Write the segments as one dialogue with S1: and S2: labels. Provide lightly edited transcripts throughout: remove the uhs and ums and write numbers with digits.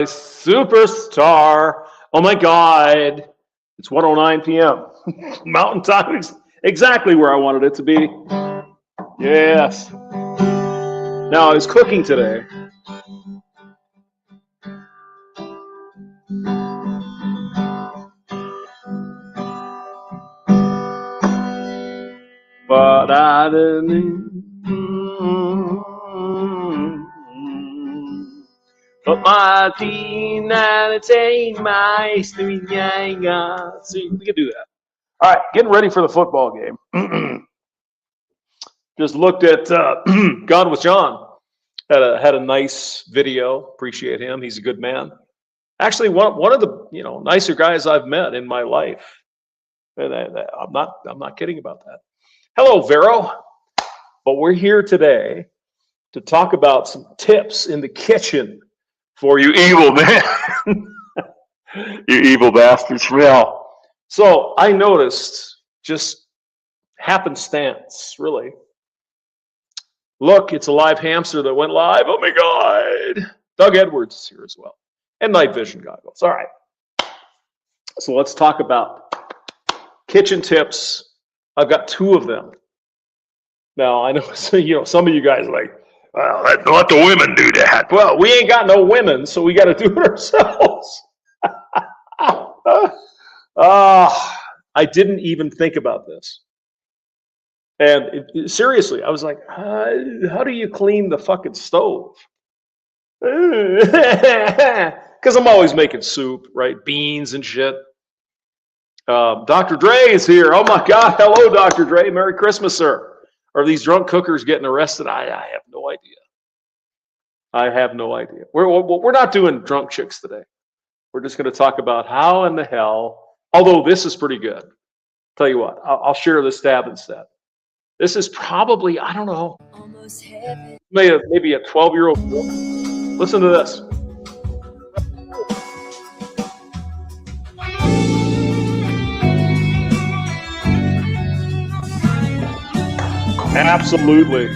S1: Superstar. Oh my God. It's 1:09 p.m. Mountain Time is exactly where I wanted it to be. Yes. Now, I was cooking today. But I didn't. But my teen and it's a my see, we can do that. All right, getting ready for the football game. Just looked at Gone with John. Had a nice video. Appreciate him. He's a good man. Actually, one of the nicer guys I've met in my life. And I'm not kidding about that. Hello, Vero. But we're here today to talk about some tips in the kitchen for you evil man. You evil bastards. Well, so I noticed, just happenstance, really. Look, it's a live hamster that went live. Oh my God. Doug Edwards is here as well. And night vision goggles. All right. So let's talk about kitchen tips. I've got two of them. Now, I know some of you guys are like, well, let the women do that. Well, we ain't got no women, so we got to do it ourselves. I didn't even think about this. And seriously, I was like, how do you clean the fucking stove? Because I'm always making soup, right? Beans and shit. Dr. Dre is here. Oh my God. Hello, Dr. Dre. Merry Christmas, sir. Are these drunk cookers getting arrested? I have no idea. I have no idea. We're not doing drunk chicks today. We're just going to talk about how in the hell, although this is pretty good. Tell you what, I'll share this tab instead. This is probably, I don't know, maybe a 12-year-old girl. Listen to this. Absolutely.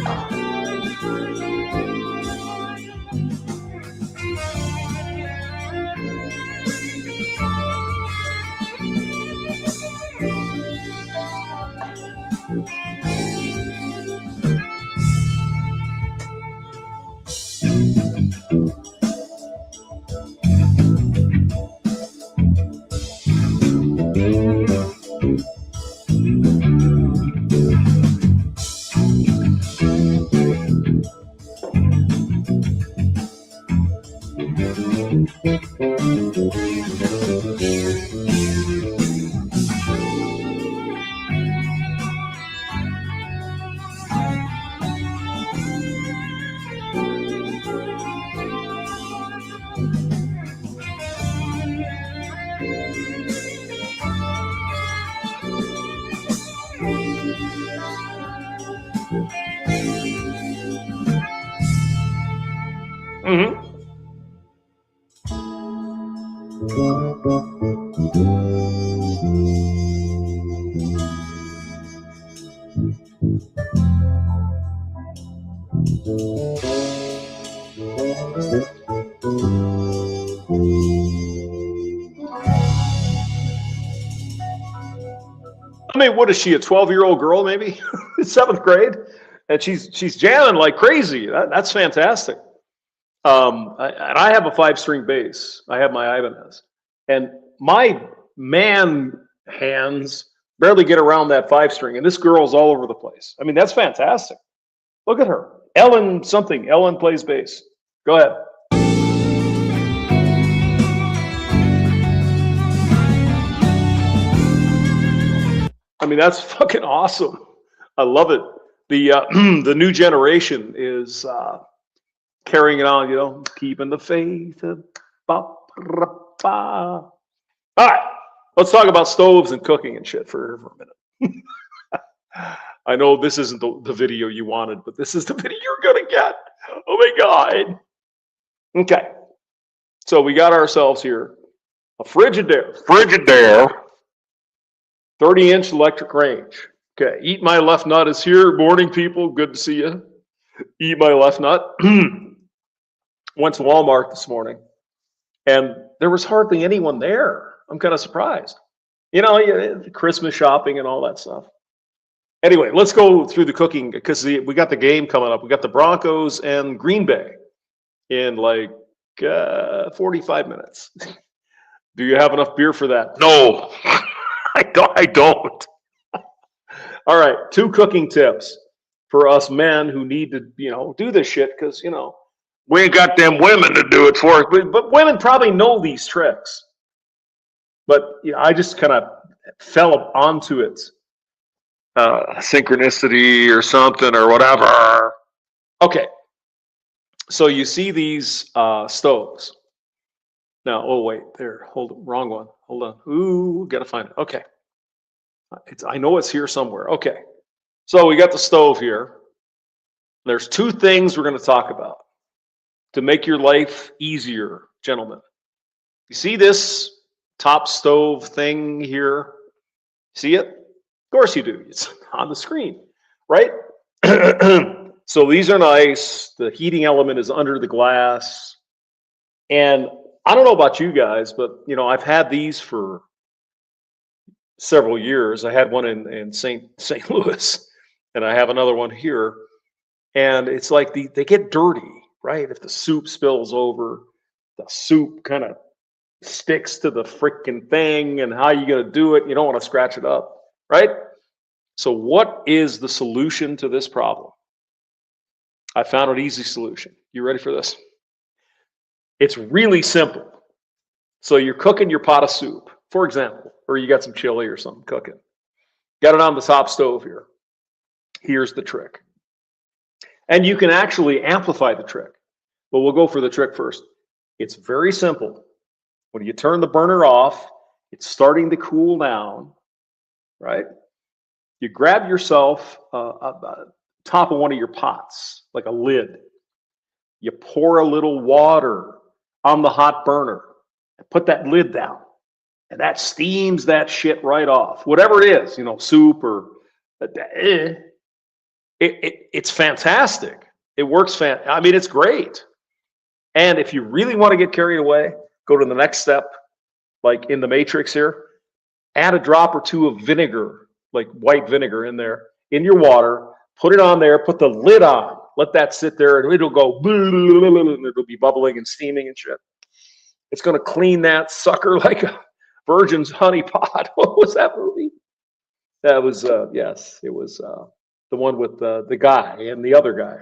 S1: I mean, what is she, a 12-year-old girl, maybe? 7th grade? And she's jamming like crazy. That's fantastic. And I have a 5-string bass. I have my Ibanez. And my man hands barely get around that 5-string. And this girl's all over the place. I mean, that's fantastic. Look at her. Ellen plays bass. Go ahead. I mean, that's fucking awesome. I love it. The new generation is carrying it on, keeping the faith. All right, let's talk about stoves and cooking and shit for a minute. I know this isn't the video you wanted, but this is the video you're gonna get. Oh my God. Okay, so we got ourselves here a Frigidaire. 30-inch electric range. Okay, Eat My Left Nut is here. Morning, people. Good to see you. Eat My Left Nut. Went to Walmart this morning. And there was hardly anyone there. I'm kind of surprised. You know, Christmas shopping and all that stuff. Anyway, let's go through the cooking because we got the game coming up. We got the Broncos and Green Bay in like 45 minutes. Do you have enough beer for that? No, I don't. All right, 2 cooking tips for us men who need to, do this shit because, we ain't got them women to do it for us. But women probably know these tricks. But I just kind of fell onto it. Synchronicity or something or whatever. Okay. So you see these stoves. Now, oh, wait, there. Hold on. Wrong one. Hold on. Ooh, got to find it. Okay. I know it's here somewhere. Okay. So we got the stove here. There's 2 things we're going to talk about to make your life easier, gentlemen. You see this top stove thing here? See it? Of course you do. It's on the screen, right? So these are nice. The heating element is under the glass. And I don't know about you guys, but I've had these for several years. I had one in St. Louis, and I have another one here. And it's like they get dirty, right? If the soup spills over, the soup kind of sticks to the freaking thing, and how you gonna do it? You don't want to scratch it up, right? So what is the solution to this problem? I found an easy solution. You ready for this? It's really simple. So you're cooking your pot of soup, for example, or you got some chili or something cooking. Got it on the top stove here. Here's the trick. And you can actually amplify the trick, but we'll go for the trick first. It's very simple. When you turn the burner off, it's starting to cool down, right? You grab yourself top of one of your pots, like a lid. You pour a little water on the hot burner and put that lid down. And that steams that shit right off. Whatever it is, soup or it's fantastic. It works. I mean, it's great. And if you really want to get carried away, go to the next step, like in the Matrix here. Add a drop or 2 of vinegar, like white vinegar in there, in your water. Put it on there. Put the lid on. Let that sit there, and it'll go, and it'll be bubbling and steaming and shit. It's going to clean that sucker like a Virgin's honey pot. What was that movie? That was, yes, it was the one with the guy and the other guy.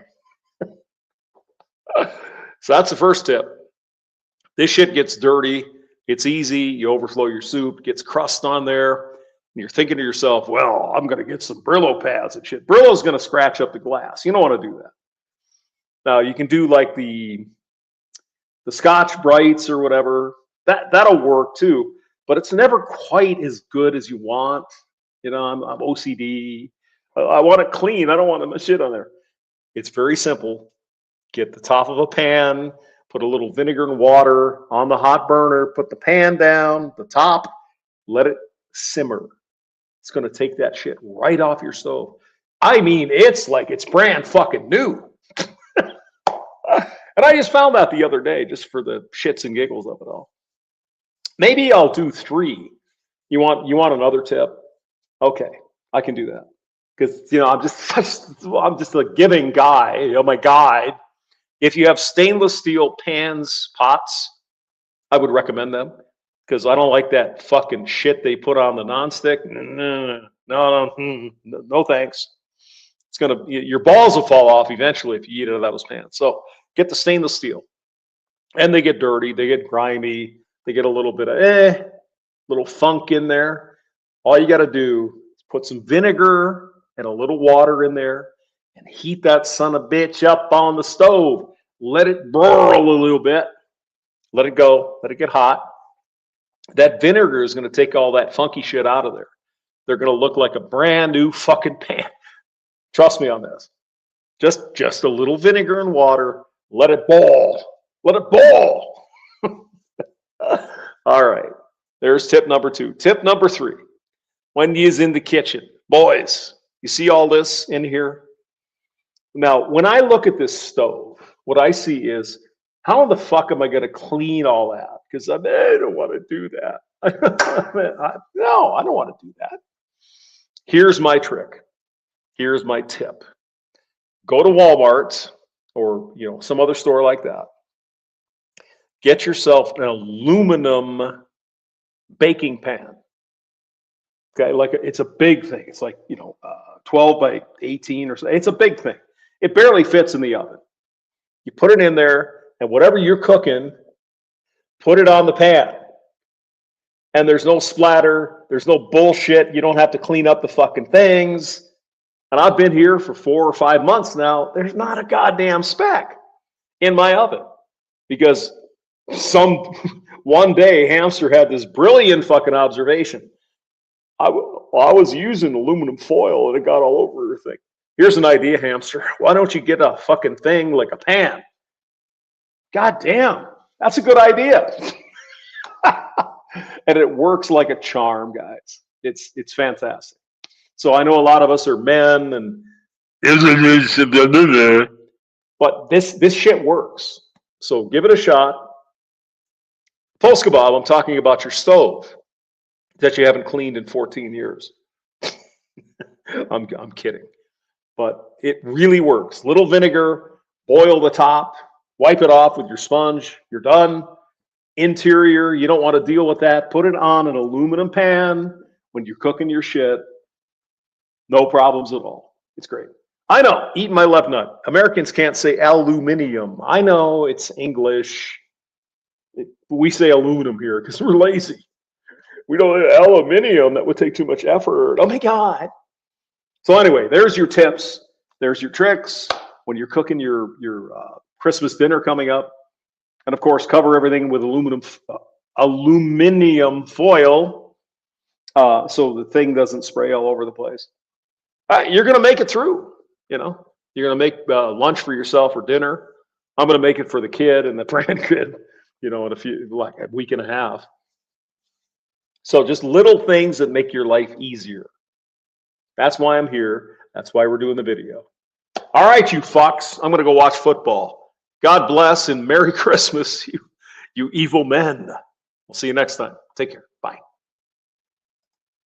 S1: So that's the first tip. This shit gets dirty. It's easy. You overflow your soup, gets crust on there. And you're thinking to yourself, well, I'm going to get some Brillo pads and shit. Brillo's going to scratch up the glass. You don't want to do that. Now, you can do like the Scotch Brights or whatever. That'll work too. But it's never quite as good as you want. I'm OCD. I want it clean. I don't want my shit on there. It's very simple. Get the top of a pan, put a little vinegar and water on the hot burner, put the pan down, the top, let it simmer. It's going to take that shit right off your stove. I mean, it's like it's brand fucking new. And I just found that the other day, just for the shits and giggles of it all. Maybe I'll do 3. You want another tip? Okay, I can do that. Because I'm just a giving guy. My guide. If you have stainless steel pans, pots, I would recommend them. Because I don't like that fucking shit they put on the nonstick. No thanks. Your balls will fall off eventually if you eat it out of those pans. So get the stainless steel. And they get dirty, they get grimy, they get a little bit of little funk in there. All you got to do is put some vinegar and a little water in there and heat that son of a bitch up on the stove. Let it boil a little bit. Let it go. Let it get hot. That vinegar is going to take all that funky shit out of there. They're going to look like a brand new fucking pan. Trust me on this. Just a little vinegar and water. Let it boil. Let it boil. All right. There's tip number 2. Tip number 3. When you's in the kitchen, boys, you see all this in here? Now, when I look at this stove, what I see is How the fuck am I going to clean all that? Because I don't want to do that. No, I don't want to do that. Here's my trick. Here's my tip. Go to Walmart or some other store like that. Get yourself an aluminum baking pan. Okay, it's a big thing. It's like 12 by 18 or so. It's a big thing. It barely fits in the oven. You put it in there, and whatever you're cooking, put it on the pan. And there's no splatter. There's no bullshit. You don't have to clean up the fucking things. And I've been here for 4 or 5 months now. There's not a goddamn speck in my oven because one day Hamster had this brilliant fucking observation. I was using aluminum foil and it got all over everything. Here's an idea, Hamster. Why don't you get a fucking thing like a pan? God damn, that's a good idea. And it works like a charm, guys. It's fantastic. So I know a lot of us are men, but this shit works. So give it a shot. Post kebab, I'm talking about your stove that you haven't cleaned in 14 years. I'm kidding. But it really works. Little vinegar, boil the top, wipe it off with your sponge, you're done. Interior, you don't want to deal with that. Put it on an aluminum pan when you're cooking your shit. No problems at all. It's great. I know, eating my left nut. Americans can't say aluminium. I know it's English. We say aluminum here because we're lazy. We don't aluminium. That would take too much effort. Oh my God. So anyway, there's your tips. There's your tricks when you're cooking your Christmas dinner coming up. And of course, cover everything with aluminum foil so the thing doesn't spray all over the place. You're going to make it through. You're going to make lunch for yourself or dinner. I'm going to make it for the kid and the grandkid, in a week and a half. So just little things that make your life easier. That's why I'm here. That's why we're doing the video. All right, you fucks. I'm going to go watch football. God bless and Merry Christmas, you evil men. We'll see you next time. Take care.